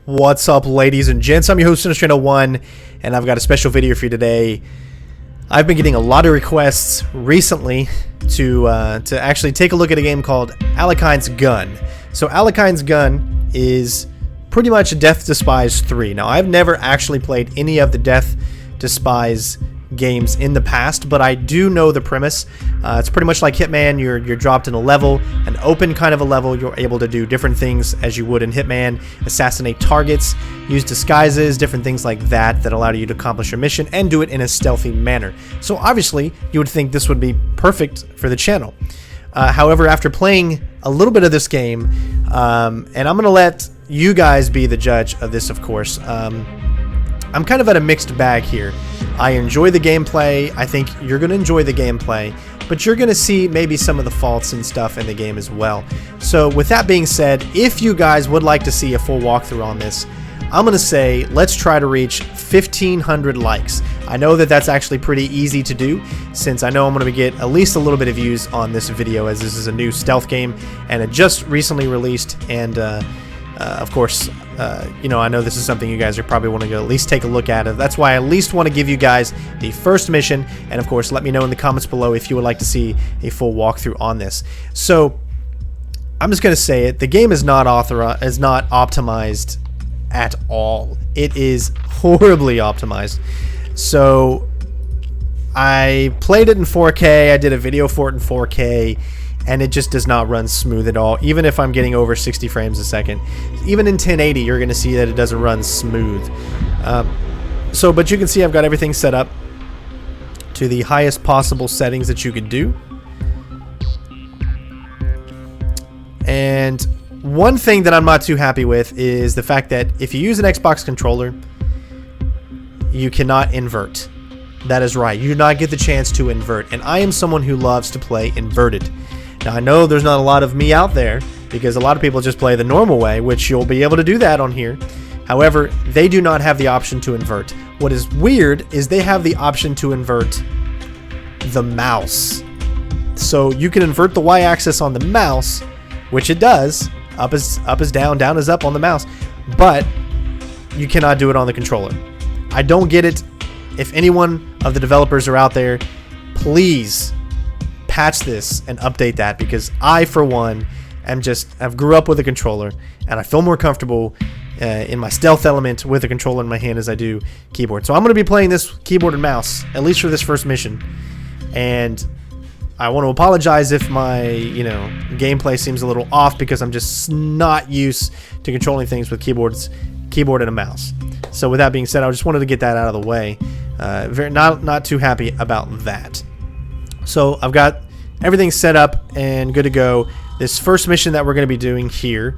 What's up, ladies and gents? I'm your host, CenterStrain01, and I've got a special video for you today. I've been getting a lot of requests recently to actually take a look at a game called Alekhine's Gun. So Alekhine's Gun is pretty much Death to Spies 3. Now, I've never actually played any of the Death to Spies games in the past, but I do know the premise. It's pretty much like Hitman. You're dropped in a level, an open kind of a level. You're able to do different things as you would in Hitman, assassinate targets, use disguises, different things like that allow you to accomplish your mission and do it in a stealthy manner. So obviously you would think this would be perfect for the channel. However, after playing a little bit of this game, and I'm gonna let you guys be the judge of this, of course, I'm kind of at a mixed bag here. I enjoy the gameplay. I think you're going to enjoy the gameplay, but you're going to see maybe some of the faults and stuff in the game as well. So with that being said, if you guys would like to see a full walkthrough on this, I'm going to say let's try to reach 1,500 likes. I know that that's actually pretty easy to do, since I know I'm going to get at least a little bit of views on this video, as this is a new stealth game and it just recently released. And of course, you know, I know this is something you guys are probably wanting to at least take a look at. That's why I at least want to give you guys the first mission, and of course let me know in the comments below if you would like to see a full walkthrough on this. So I'm just going to say it, the game is not optimized at all. It is horribly optimized. So I played it in 4K, I did a video for it in 4K, and it just does not run smooth at all, even if I'm getting over 60 frames a second. Even in 1080, you're going to see that it doesn't run smooth. But you can see I've got everything set up to the highest possible settings that you could do. And one thing that I'm not too happy with is the fact that if you use an Xbox controller, you cannot invert. That is right, you do not get the chance to invert, and I am someone who loves to play inverted. Now, I know there's not a lot of me out there, because a lot of people just play the normal way, which you'll be able to do that on here. However, they do not have the option to invert. What is weird is they have the option to invert the mouse. So you can invert the Y-axis on the mouse, which it does. Up is down, down is up on the mouse, but you cannot do it on the controller. I don't get it. If anyone of the developers are out there, please patch this and update that, because I, for one, I've grew up with a controller, and I feel more comfortable in my stealth element with a controller in my hand as I do keyboard. So I'm going to be playing this keyboard and mouse, at least for this first mission. And I want to apologize if my, gameplay seems a little off, because I'm just not used to controlling things with keyboard and a mouse. So with that being said, I just wanted to get that out of the way. Not too happy about that. So I've got everything set up and good to go. This first mission that we're going to be doing here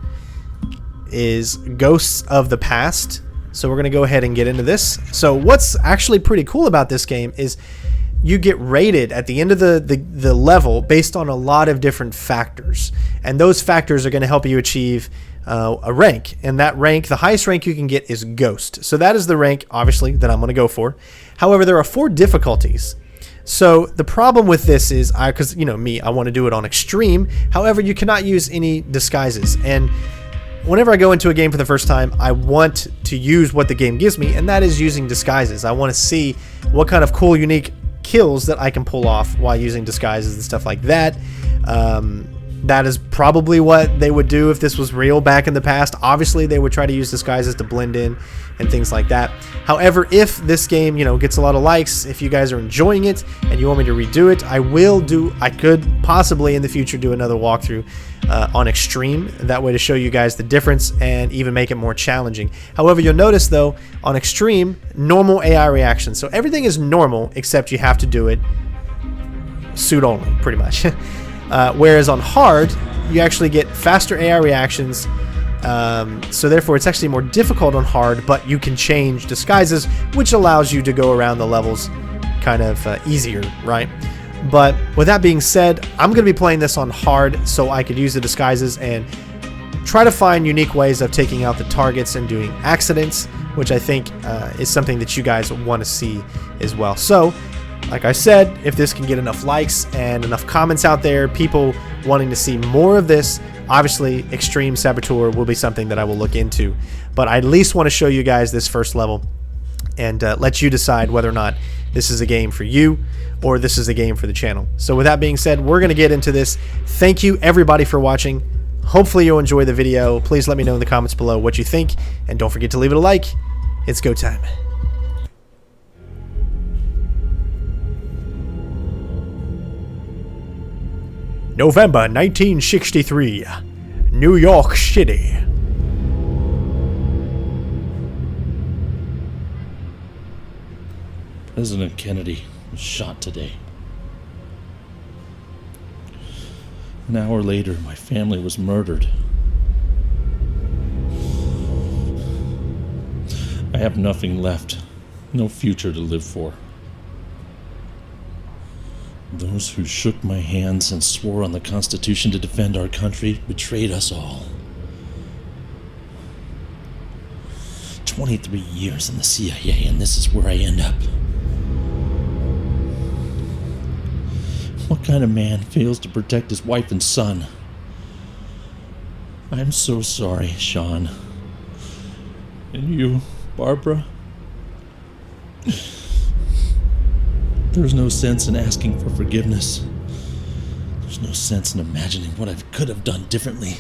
is Ghosts of the Past. So we're going to go ahead and get into this. So what's actually pretty cool about this game is you get rated at the end of the level based on a lot of different factors. And those factors are going to help you achieve a rank. And that rank, the highest rank you can get, is Ghost. So that is the rank, obviously, that I'm going to go for. However, there are 4 difficulties. So the problem with this is, because me, I want to do it on extreme. However, you cannot use any disguises. And whenever I go into a game for the first time, I want to use what the game gives me, and that is using disguises. I want to see what kind of cool, unique kills that I can pull off while using disguises and stuff like that. That is probably what they would do if this was real back in the past. Obviously, they would try to use disguises to blend in and things like that. However, if this game, gets a lot of likes, if you guys are enjoying it and you want me to redo it, I could possibly in the future do another walkthrough on extreme. That way to show you guys the difference and even make it more challenging. However, you'll notice though, on extreme, normal AI reactions. So everything is normal, except you have to do it suit only, pretty much. Whereas on hard, you actually get faster AI reactions, so therefore it's actually more difficult on hard, but you can change disguises, which allows you to go around the levels kind of easier, right? But with that being said, I'm going to be playing this on hard so I could use the disguises and try to find unique ways of taking out the targets and doing accidents, which I think is something that you guys want to see as well. So like I said, if this can get enough likes and enough comments out there, people wanting to see more of this, obviously Extreme Saboteur will be something that I will look into. But I at least want to show you guys this first level and let you decide whether or not this is a game for you or this is a game for the channel. So with that being said, we're going to get into this. Thank you everybody for watching. Hopefully you'll enjoy the video. Please let me know in the comments below what you think, and don't forget to leave it a like. It's go time. November 1963, New York City. President Kennedy was shot today. An hour later, my family was murdered. I have nothing left, no future to live for. Those who shook my hands and swore on the Constitution to defend our country betrayed us all. 23 years in the CIA, and this is where I end up. What kind of man fails to protect his wife and son? I'm so sorry, Sean. And you, Barbara? There's no sense in asking for forgiveness. There's no sense in imagining what I could have done differently.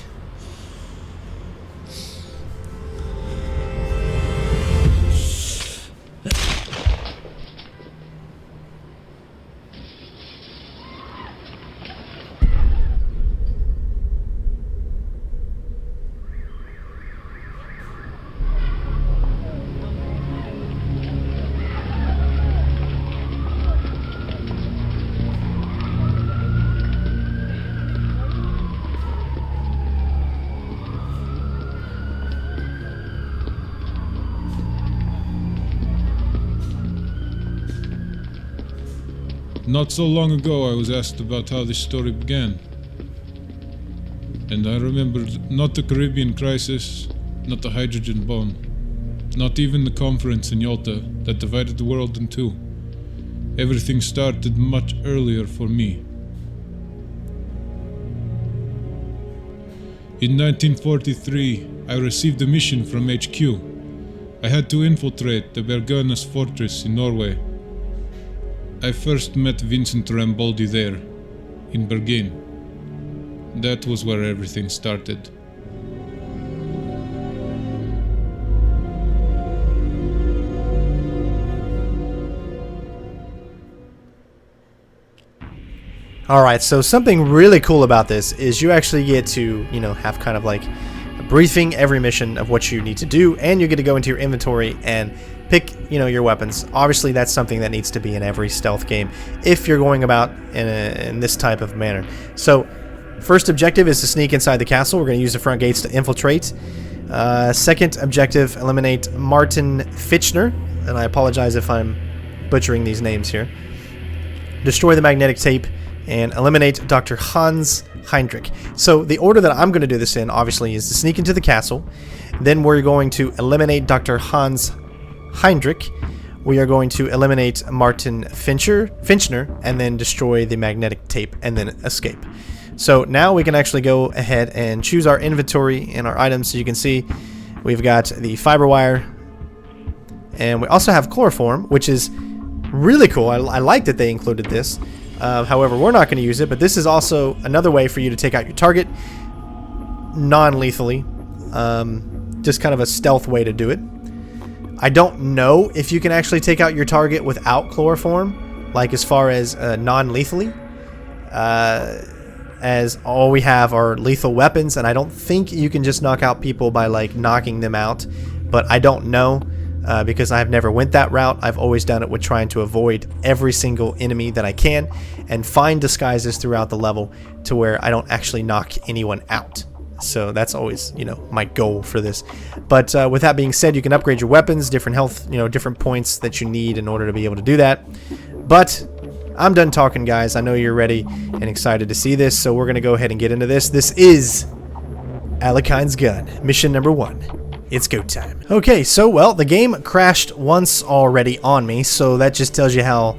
Not so long ago I was asked about how this story began. And I remembered not the Caribbean crisis, not the hydrogen bomb, not even the conference in Yalta that divided the world in two. Everything started much earlier for me. In 1943, I received a mission from HQ. I had to infiltrate the Berganes fortress in Norway. I first met Vincent Rambaldi there, in Bergen. That was where everything started. Alright, so something really cool about this is you actually get to, have kind of like a briefing every mission of what you need to do, and you get to go into your inventory and pick, your weapons. Obviously, that's something that needs to be in every stealth game if you're going about in this type of manner. So, first objective is to sneak inside the castle. We're going to use the front gates to infiltrate. Second objective, eliminate Martin Fitchner, and I apologize if I'm butchering these names here. Destroy the magnetic tape and eliminate Dr. Hans Heinrich. So the order that I'm going to do this in, obviously, is to sneak into the castle. Then we're going to eliminate Dr. Hans Heinrich. We are going to eliminate Martin Finchner, and then destroy the magnetic tape, and then escape. So now we can actually go ahead and choose our inventory and our items. So you can see we've got the fiber wire, and we also have chloroform, which is really cool. I like that they included this. However, we're not going to use it, but this is also another way for you to take out your target non-lethally. Just kind of a stealth way to do it. I don't know if you can actually take out your target without chloroform, like as far as non-lethally, as all we have are lethal weapons, and I don't think you can just knock out people by like knocking them out, but I don't know. Because I've never went that route. I've always done it with trying to avoid every single enemy that I can and find disguises throughout the level to where I don't actually knock anyone out. So that's always, my goal for this. But with that being said, you can upgrade your weapons, different health, different points that you need in order to be able to do that. But I'm done talking, guys. I know you're ready and excited to see this, so we're going to go ahead and get into this. This is Alekhine's Gun, mission number 1. It's go time. Okay, so, well, the game crashed once already on me, so that just tells you how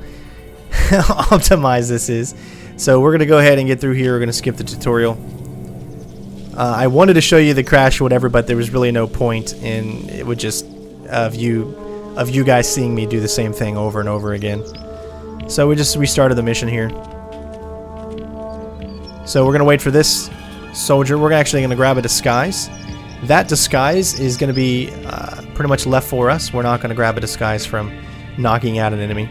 optimized this is. So we're going to go ahead and get through here. We're going to skip the tutorial. I wanted to show you the crash or whatever, but there was really no point in it. Would just of you guys seeing me do the same thing over and over again. So we just restarted the mission here. So we're going to wait for this soldier. We're actually going to grab a disguise. That disguise is going to be pretty much left for us. We're not going to grab a disguise from knocking out an enemy.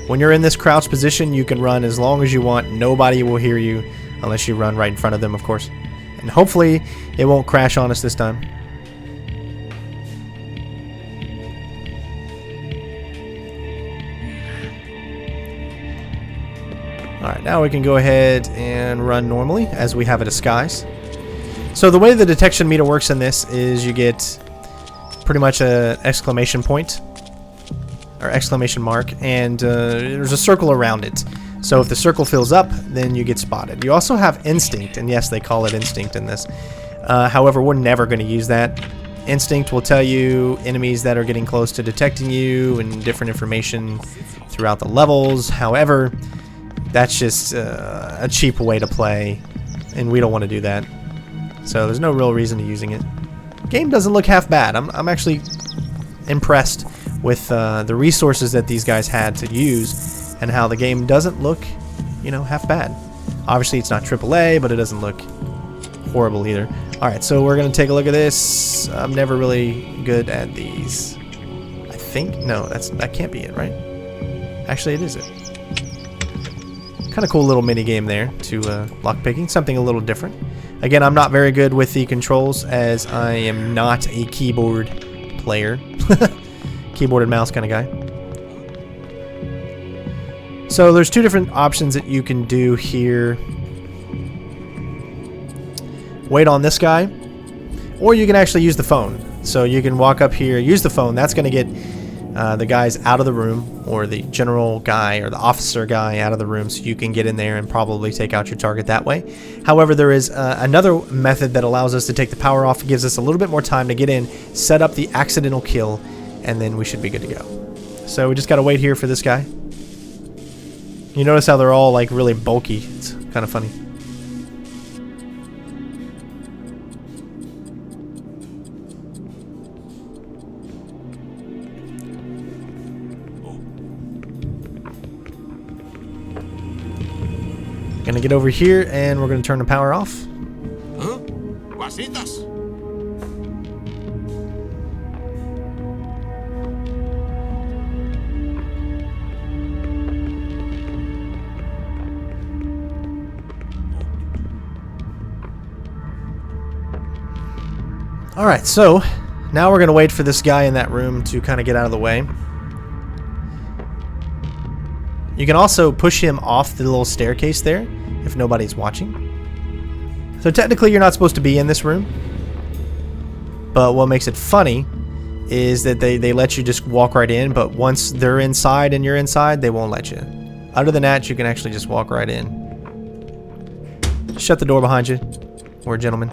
When you're in this crouch position, you can run as long as you want. Nobody will hear you unless you run right in front of them, of course. And hopefully it won't crash on us this time. Alright, now we can go ahead and run normally as we have a disguise. So the way the detection meter works in this is you get pretty much an exclamation point or exclamation mark, and there's a circle around it. So if the circle fills up, then you get spotted. You also have instinct, and yes, they call it instinct in this. However, we're never going to use that. Instinct will tell you enemies that are getting close to detecting you and different information throughout the levels. However, that's just a cheap way to play, and we don't want to do that. So there's no real reason to using it. Game doesn't look half bad. I'm actually impressed with the resources that these guys had to use and how the game doesn't look, you know, half bad. Obviously, it's not AAA, but it doesn't look horrible either. Alright, so we're going to take a look at this. I'm never really good at these. I think, no, that can't be it, right? Actually, it is it. Kind of cool little mini game there to lockpicking, something a little different. Again, I'm not very good with the controls as I am not a keyboard player. Keyboard and mouse kind of guy. So there's two different options that you can do here. Wait on this guy, or you can actually use the phone. So you can walk up here, use the phone. That's going to get the guys out of the room, or the general guy or the officer guy out of the room, so you can get in there and probably take out your target that way. However, there is another method that allows us to take the power off. It gives us a little bit more time to get in, set up the accidental kill, and then we should be good to go. So we just got to wait here for this guy. You notice how they're all like really bulky. It's kind of funny. Gonna get over here and we're gonna turn the power off. Huh? Guasitas. Alright, so now we're gonna wait for this guy in that room to kind of get out of the way. You can also push him off the little staircase there if nobody's watching. So technically you're not supposed to be in this room, but what makes it funny is that they let you just walk right in, but once they're inside and you're inside, they won't let you. Other than that, you can actually just walk right in. Shut the door behind you. We're a gentleman.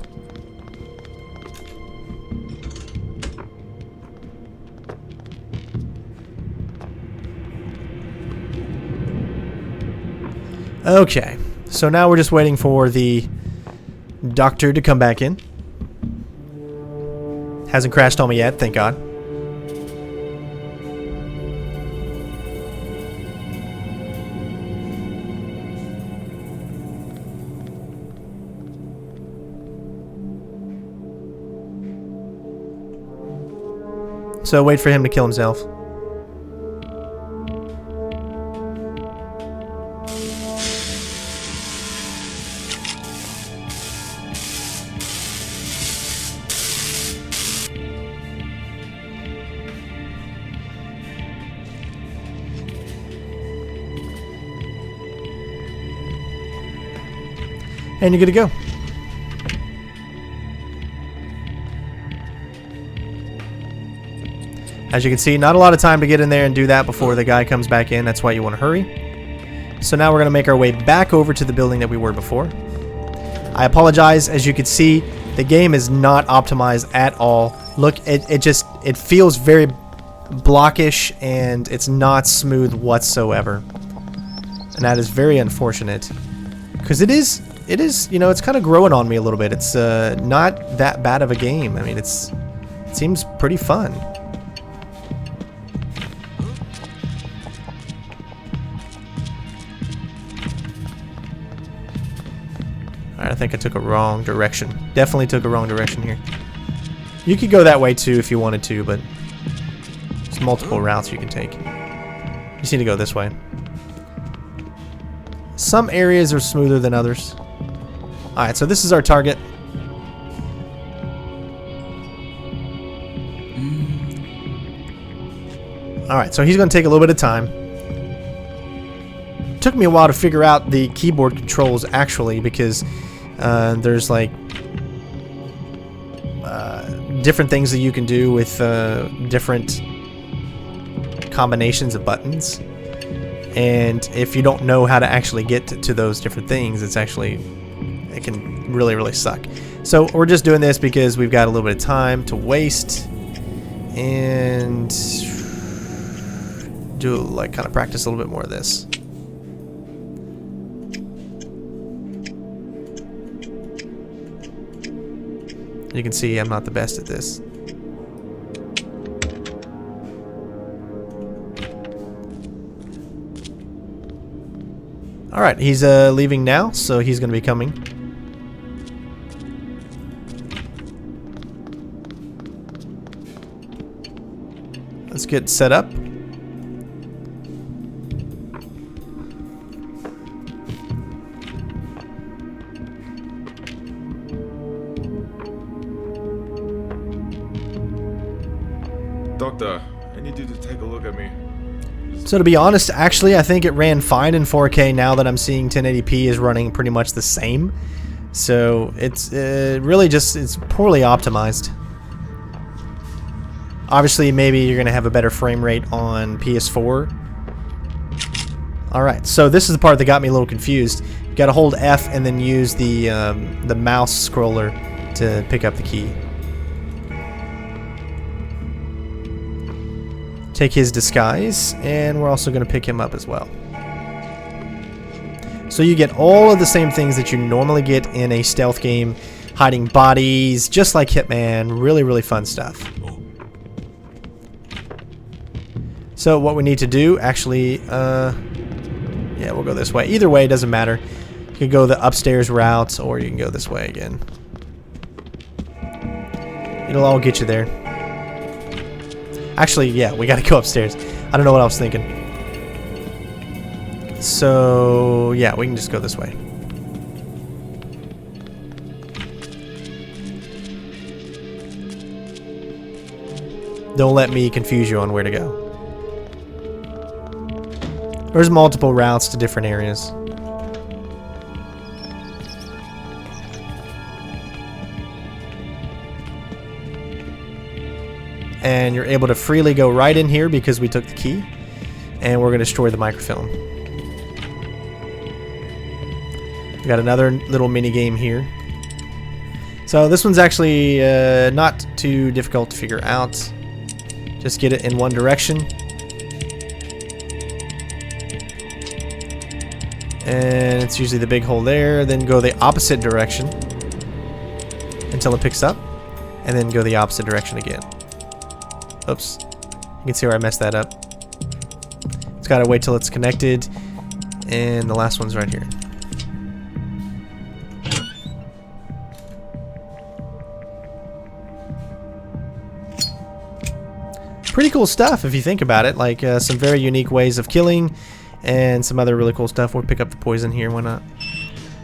Okay, so now we're just waiting for the doctor to come back in. Hasn't crashed on me yet, thank God. So wait for him to kill himself. And you're good to go. As you can see, not a lot of time to get in there and do that before the guy comes back in. That's why you want to hurry. So now we're going to make our way back over to the building that we were before. I apologize. As you can see, the game is not optimized at all. Look, it feels very blockish and it's not smooth whatsoever. And that is very unfortunate. Because it is, you know, it's kind of growing on me a little bit. It's not that bad of a game. I mean, it seems pretty fun. Alright, I think I took a wrong direction. Definitely took a wrong direction here. You could go that way too if you wanted to, but there's multiple routes you can take. You just need to go this way. Some areas are smoother than others. Alright, so this is our target. Alright, so he's going to take a little bit of time. It took me a while to figure out the keyboard controls actually, because there's like different things that you can do with different combinations of buttons. And if you don't know how to actually get to those different things, it can really, really suck. So we're just doing this because we've got a little bit of time to waste and do like kind of practice a little bit more of this. You can see I'm not the best at this. Alright, he's leaving now, so he's going to be coming. Let's get set up. Doctor, I need you to take a look at me. So to be honest, actually, I think it ran fine in 4K now that I'm seeing 1080p is running pretty much the same. So it's really just, it's poorly optimized. Obviously, maybe you're going to have a better frame rate on PS4. Alright, so this is the part that got me a little confused. You got to hold F and then use the mouse scroller to pick up the key. Take his disguise, and we're also going to pick him up as well. So you get all of the same things that you normally get in a stealth game, hiding bodies, just like Hitman. Really, really fun stuff. So what we need to do, actually, yeah, we'll go this way. Either way, it doesn't matter. You can go the upstairs route, or you can go this way again. It'll all get you there. Actually, yeah, we gotta go upstairs. I don't know what I was thinking. So, yeah, we can just go this way. Don't let me confuse you on where to go. There's multiple routes to different areas. And you're able to freely go right in here because we took the key. And we're going to destroy the microfilm. We got another little mini game here. So this one's actually not too difficult to figure out. Just get it in one direction. And it's usually the big hole there. Then go the opposite direction until it picks up. And then go the opposite direction again. Oops. You can see where I messed that up. It's got to wait till it's connected. And the last one's right here. Pretty cool stuff if you think about it. Like some very unique ways of killing. And some other really cool stuff. We'll pick up the poison here. Why not?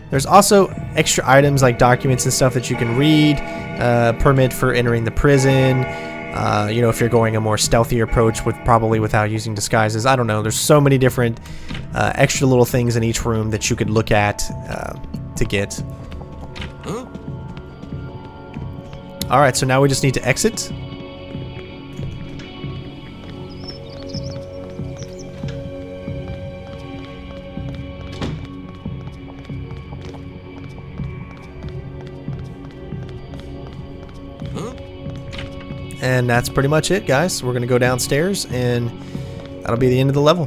There's also extra items like documents and stuff that you can read. Permit for entering the prison. You know, if you're going a more stealthy approach with probably without using disguises. I don't know. There's so many different extra little things in each room that you could look at to get. Huh? Alright, so now we just need to exit. And that's pretty much it, guys. We're going to go downstairs, and that'll be the end of the level.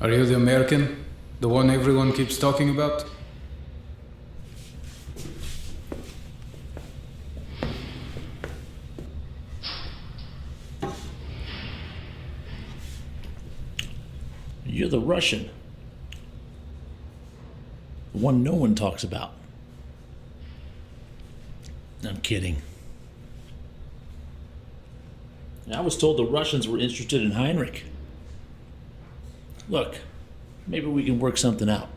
Are you the American? The one everyone keeps talking about? You're the Russian. The one no one talks about. I'm kidding. I was told the Russians were interested in Heinrich. Look, maybe we can work something out.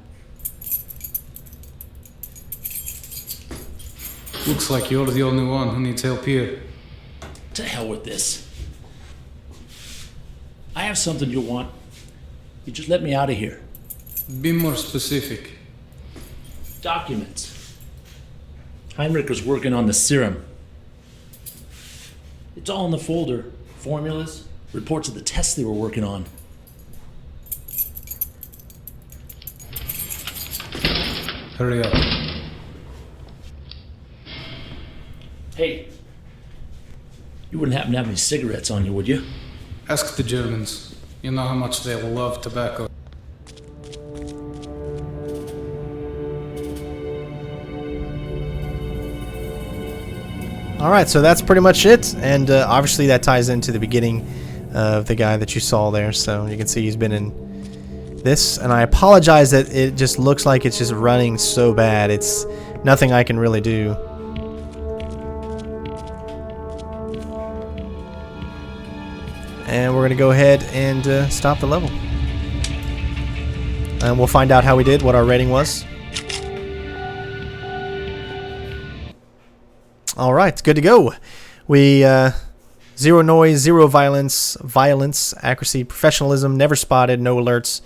Looks like you're the only one who needs help here. To hell with this. I have something you'll want. You just let me out of here. Be more specific. Documents. Heinrich was working on the serum. It's all in the folder. Formulas, reports of the tests they were working on. Hurry up. Hey, you wouldn't happen to have any cigarettes on you, would you? Ask the Germans. You know how much they love tobacco. Alright, so that's pretty much it, and obviously that ties into the beginning of the guy that you saw there, so you can see he's been in this, and I apologize that it just looks like it's just running so bad. It's nothing I can really do. And we're going to go ahead and stop the level. And we'll find out how we did, what our rating was. Alright, good to go. We, zero noise, zero violence, accuracy, professionalism, never spotted, no alerts.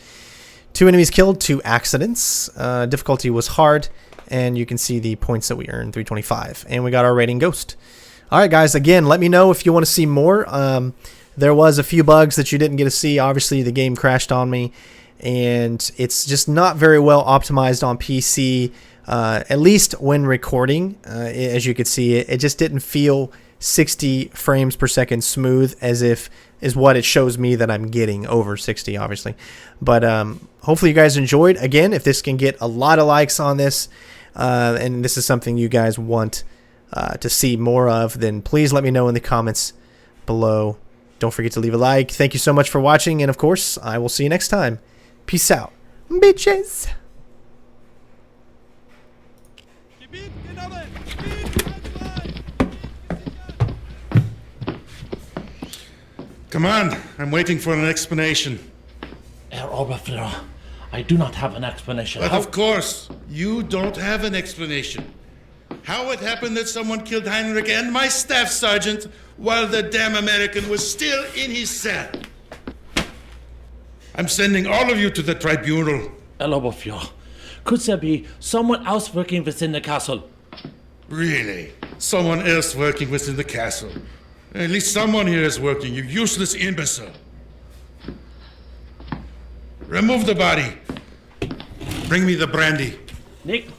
2 enemies killed, 2 accidents. Difficulty was hard, and you can see the points that we earned, 325. And we got our rating ghost. Alright guys, again, let me know if you want to see more. There was a few bugs that you didn't get to see. Obviously, the game crashed on me, and it's just not very well optimized on PC. At least when recording, as you could see, it just didn't feel 60 frames per second smooth as if is what it shows me that I'm getting over 60, obviously. But hopefully you guys enjoyed. Again, if this can get a lot of likes on this, and this is something you guys want to see more of, then please let me know in the comments below. Don't forget to leave a like. Thank you so much for watching, and of course, I will see you next time. Peace out, bitches. Command, I'm waiting for an explanation. Herr Oberführer, I do not have an explanation. But of course, you don't have an explanation. How it happened that someone killed Heinrich and my staff sergeant while the damn American was still in his cell. I'm sending all of you to the tribunal. Herr Oberführer, could there be someone else working within the castle? Really? Someone else working within the castle? At least someone here is working, you useless imbecile. Remove the body. Bring me the brandy. Nick,